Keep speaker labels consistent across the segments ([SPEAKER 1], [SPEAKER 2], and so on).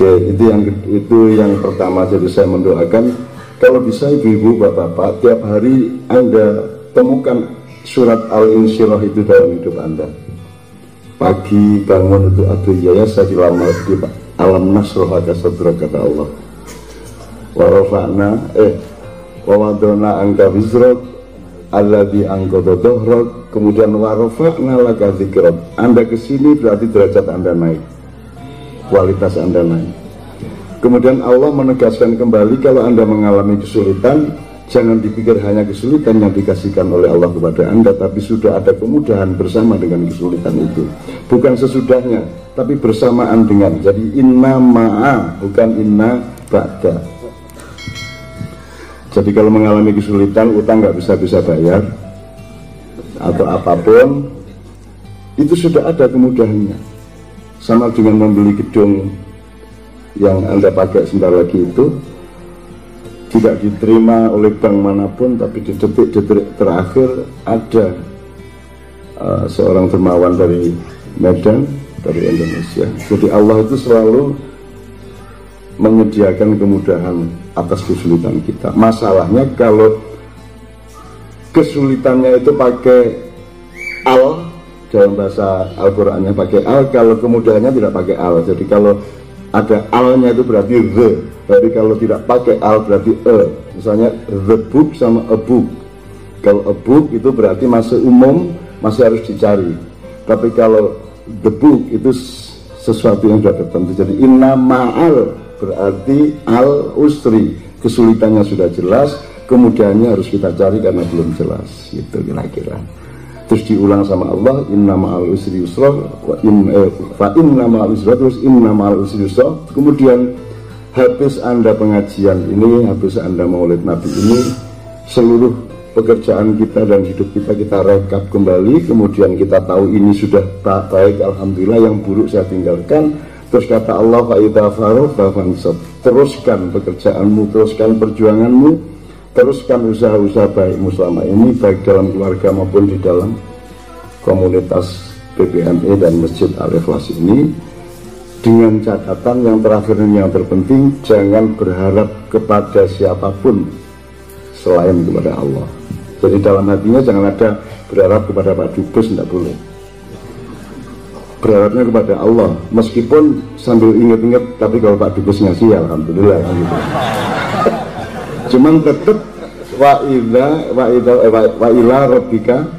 [SPEAKER 1] Oke, itu yang pertama. Jadi saya mendoakan kalau bisa ibu-ibu, bapak-bapak, tiap hari Anda temukan surat Al-Insyirah itu dalam hidup Anda. Pagi bangun itu adhiyaya saya di alam nasroh laka sadrak, kata Allah. Wa rafa'na wa wadona angka wizrak alladzi anqadha dhahrak, kemudian wa rafa'na laka dzikrak. Anda kesini berarti derajat Anda naik, kualitas Anda naik. Kemudian Allah menegaskan kembali, kalau Anda mengalami kesulitan, jangan dipikir hanya kesulitan yang dikasihkan oleh Allah kepada Anda, tapi sudah ada kemudahan bersama dengan kesulitan itu. Bukan sesudahnya, tapi bersamaan dengan. Jadi inna ma'a, bukan inna ba'da. Jadi kalau mengalami kesulitan, utang nggak bisa bayar, atau apapun, itu sudah ada kemudahannya. Sama dengan membeli gedung yang Anda pakai sebentar lagi itu tidak diterima oleh bank manapun, tapi di detik-detik terakhir ada seorang dermawan dari Medan, dari Indonesia. Jadi Allah itu selalu menyediakan kemudahan atas kesulitan kita. Masalahnya kalau kesulitannya itu pakai al, dalam bahasa Al-Qur'annya pakai al, kalau kemudahannya tidak pakai al. Jadi kalau ada alnya itu berarti the, tapi kalau tidak pakai al berarti e. Misalnya the book sama a book. Kalau a book itu berarti masih umum, masih harus dicari. Tapi kalau the book itu sesuatu yang sudah tertentu. Jadi inna ma'al berarti al usri, kesulitannya sudah jelas, kemudiannya harus kita cari karena belum jelas. Gitu kira-kira. Terus diulang sama Allah, inna ma'al usri yusra, fa inna ma'al usri, terus inna ma'al usri yusra. Kemudian habis Anda pengajian ini, habis Anda maulid Nabi ini, seluruh pekerjaan kita dan hidup kita rekap kembali, kemudian kita tahu ini sudah baik, alhamdulillah, yang buruk saya tinggalkan. Terus kata Allah, fa idza faragta fansab, teruskan pekerjaanmu, teruskan perjuanganmu, teruskan usaha-usaha baikmu selama ini, baik dalam keluarga maupun di dalam komunitas PPME dan Masjid Al-Ikhlas ini, dengan catatan yang terakhir dan yang terpenting, jangan berharap kepada siapapun selain kepada Allah. Jadi dalam hatinya jangan ada berharap kepada Pak Dubes, tidak boleh. Berharapnya kepada Allah, meskipun sambil ingat-ingat, tapi kalau Pak Dubes ngasih ya alhamdulillah gitu. Cuman tetap wa ila rabbika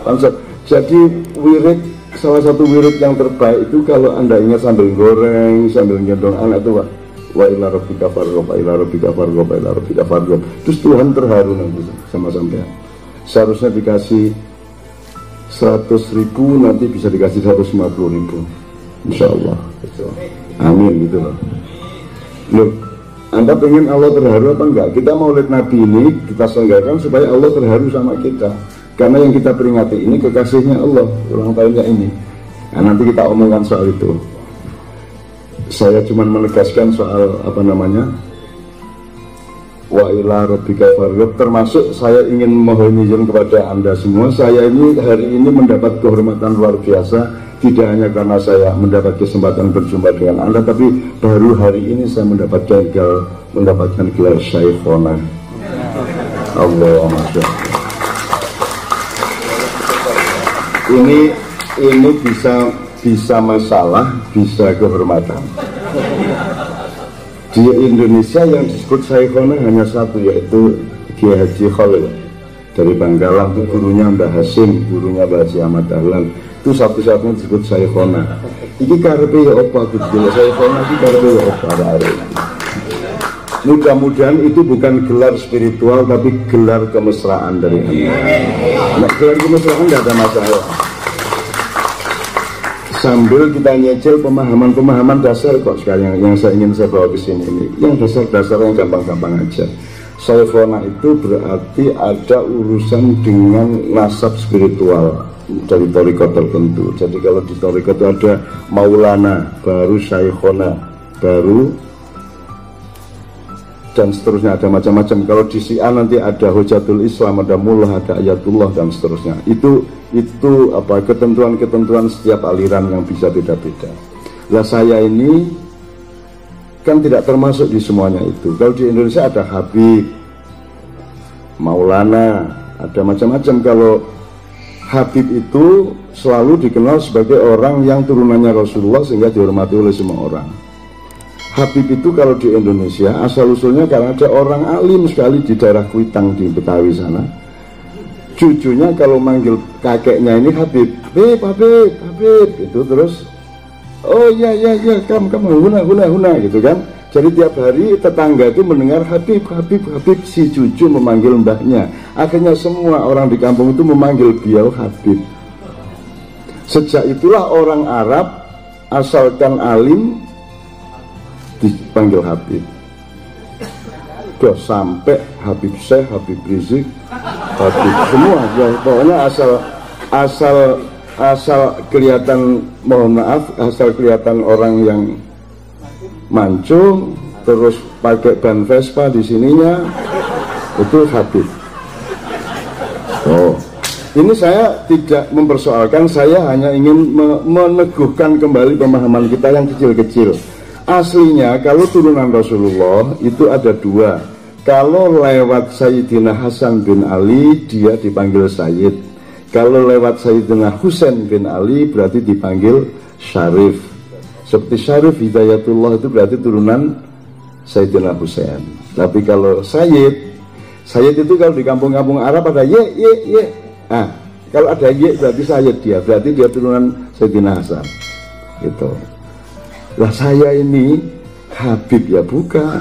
[SPEAKER 1] fansab. Jadi wirid, salah satu wirid yang terbaik itu kalau Anda ingat sambil goreng, sambil gendong anak itu wa ila rabbika farghab, wa ila rabbika farghab, wa ila rabbika farghab. Terus Tuhan terharu nanti sama sampean. Seharusnya dikasih 100.000, nanti bisa dikasih 150.000, insyaallah. Amin gitu loh. Loh, Anda pengen Allah terharu apa enggak? Kita maulid Nabi ini kita selenggarakan supaya Allah terharu sama kita. Karena yang kita peringati ini kekasihnya Allah, ulang tahunnya ini. Nah, nanti kita omongkan soal itu. Saya cuma menegaskan soal wa ila rabbika farghab, termasuk saya ingin mohon izin kepada Anda semua. Saya ini hari ini mendapat kehormatan luar biasa. Tidak hanya karena saya mendapat kesempatan berjumpa dengan Anda, tapi baru hari ini saya mendapatkan gelar Syekhona. Allah, Masya Allah. Ini bisa masalah, bisa kehormatan. Di Indonesia yang disebut Syekhona hanya satu, yaitu Kiai Haji Khalil dari Bangkalan. Itu gurunya Mbah Hasim, gurunya Mbah Haji Ahmad Dahlan. Itu satu-satunya disebut Syekhona. Iki karepe ya apa gitu. Syekhona iki karepe ya apa arek. Mudah-mudahan itu bukan gelar spiritual, tapi gelar kemesraan dari Anda. Nah, gelar kemesraan tidak ada masalah. Sambil kita nyecil pemahaman-pemahaman dasar kok sekarang yang saya ingin saya bawa ke sini ini. Yang dasar-dasar yang gampang-gampang aja. Syekhona itu berarti ada urusan dengan nasab spiritual dari thariqat tertentu. Jadi kalau di thariqat itu ada Maulana, baru Syekhona, baru dan seterusnya, ada macam-macam. Kalau di Syiah nanti ada Hujatul Islam, ada Mullah, ada Ayatullah dan seterusnya. Itu apa ketentuan-ketentuan setiap aliran yang bisa beda-beda. Lah saya ini kan tidak termasuk di semuanya itu. Kalau di Indonesia ada Habib, Maulana, ada macam-macam. Kalau Habib itu selalu dikenal sebagai orang yang turunannya Rasulullah sehingga dihormati oleh semua orang. Habib itu kalau di Indonesia asal-usulnya karena ada orang alim sekali di daerah Kuitang di Betawi sana. Cucunya kalau manggil kakeknya ini Habib, Habib, itu terus, oh iya, kamu huna, gitu kan. Jadi tiap hari tetangga itu mendengar Habib, si cucu memanggil mbahnya. Akhirnya semua orang di kampung itu memanggil beliau Habib. Sejak itulah orang Arab asalkan alim dipanggil Habib. Udah sampai Habib Syekh, Habib Rizik, Habib semua ya, pokoknya asal kelihatan, mohon maaf, asal kelihatan orang yang mancung terus pakai ban Vespa di sininya itu Habib. Oh, ini saya tidak mempersoalkan, saya hanya ingin meneguhkan kembali pemahaman kita yang kecil-kecil. Aslinya kalau turunan Rasulullah itu ada dua. Kalau lewat Sayyidina Hasan bin Ali dia dipanggil Sayyid. Kalau lewat Sayyidina Husain bin Ali berarti dipanggil Syarif. Seperti Syarif Hidayatullah itu berarti turunan Sayyidina Husain. Tapi kalau Sayyid itu kalau di kampung-kampung Arab ada ye. Ah, kalau ada ye berarti Sayyid dia, berarti dia turunan Sayyidina Hasan. Gitu. Lah saya ini Habib ya bukan,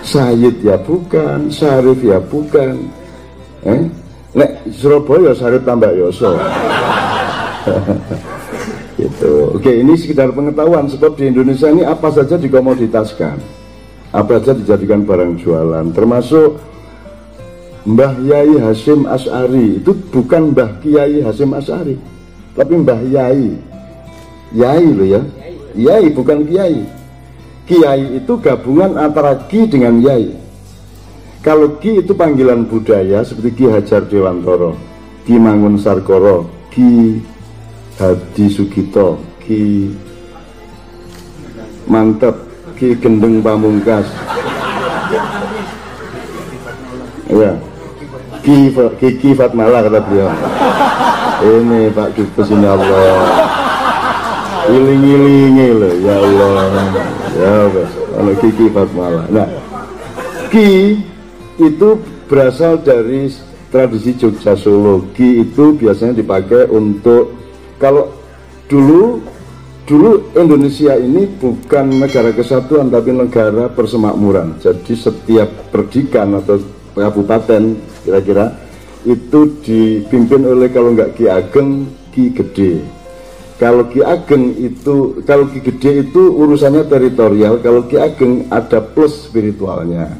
[SPEAKER 1] Sayyid ya bukan, Syarif ya bukan. Nek Surabaya Syarif tambah Yoso. Gitu. Oke, ini sekedar pengetahuan sebab di Indonesia ini apa saja dikomoditaskan, apa saja dijadikan barang jualan, termasuk Mbah Yai Hasyim Asy'ari itu bukan Mbah Kiai Hasyim Asy'ari, tapi Mbah Yai. Yai loh ya. Yai bukan Kiai. Kiai itu gabungan antara Ki dengan Yai. Kalau Ki itu panggilan budaya seperti Ki Hajar Dewantoro, Ki Mangun Sarkoro, Ki Hadi Sugito, Ki Mantep, Ki Gendeng Pamungkas, ya, Ki Fatmala kata beliau. Ini Pak Dubes, ini Allah iling-ilingi loh, ya Allah, ya bes, kalau Ki Fatmala. Nah, Ki itu berasal dari tradisi Jogja Solo. Ki itu biasanya dipakai untuk, kalau dulu Indonesia ini bukan negara kesatuan tapi negara persemakmuran. Jadi setiap perdikan atau kabupaten kira-kira itu dipimpin oleh, kalau nggak Ki Ageng, Ki Gede. Kalau Ki Ageng itu, kalau Ki Gede itu urusannya teritorial, kalau Ki Ageng ada plus spiritualnya,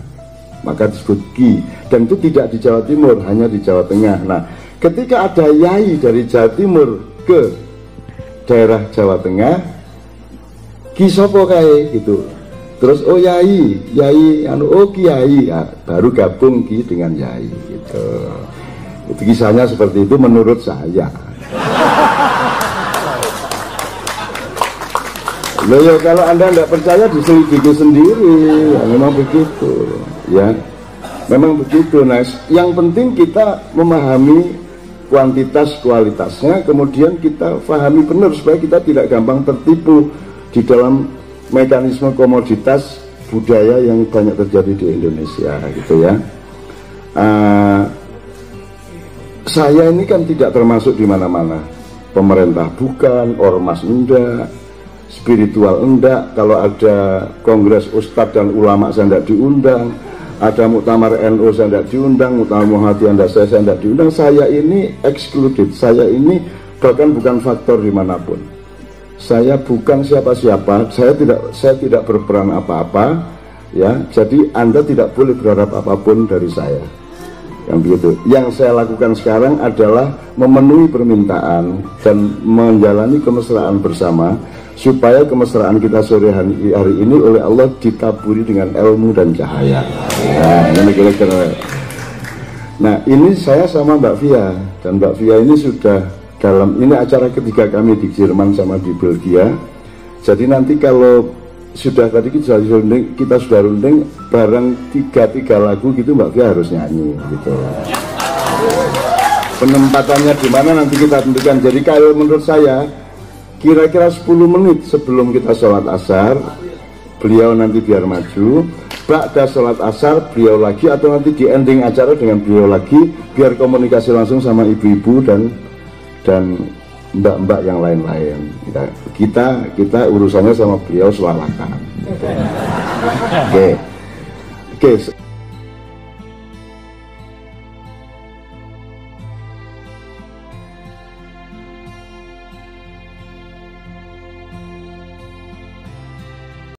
[SPEAKER 1] maka disebut Ki. Dan itu tidak di Jawa Timur, hanya di Jawa Tengah. Nah, ketika ada Yai dari Jawa Timur ke daerah Jawa Tengah, Ki sopo kae gitu. Terus oh Yai oh Kiai, ya, baru gabung Ki dengan Yai gitu. Itu kisahnya seperti itu menurut saya. Loh ya, kalau Anda tidak percaya diselidiki sendiri, ya, memang begitu ya, memang begitu. Nah, yang penting kita memahami kuantitas kualitasnya, kemudian kita pahami benar supaya kita tidak gampang tertipu di dalam mekanisme komoditas budaya yang banyak terjadi di Indonesia gitu ya. Saya ini kan tidak termasuk di mana-mana, pemerintah bukan, ormas enggak, spiritual enggak. Kalau ada kongres ustadz dan ulama saya enggak diundang, ada muktamar NU saya enggak diundang, muktamar Muhammadiyah saya enggak diundang. Saya ini excluded, saya ini bahkan bukan faktor dimanapun. Saya bukan siapa-siapa, saya tidak berperan apa-apa ya. Jadi Anda tidak boleh berharap apapun dari saya. Yang begitu. Yang saya lakukan sekarang adalah memenuhi permintaan dan menjalani kemesraan bersama, supaya kemesraan kita sore hari ini oleh Allah ditaburi dengan ilmu dan cahaya. Nah, ini kira-kira. Nah, ini saya sama Mbak Via, dan Mbak Via ini sudah dalam, ini acara ketiga kami di Jerman sama di Belgia. Jadi nanti kalau sudah tadi kita sudah runding bareng tiga lagu gitu, Mbak Fia harus nyanyi gitu. Penempatannya di mana nanti kita tentukan. Jadi kalau menurut saya kira-kira 10 menit sebelum kita sholat asar beliau nanti biar maju, ba'da sholat asar beliau lagi, atau nanti di ending acara dengan beliau lagi, biar komunikasi langsung sama ibu-ibu dan mbak-mbak yang lain-lain. Kita urusannya sama beliau swalakan. Oke.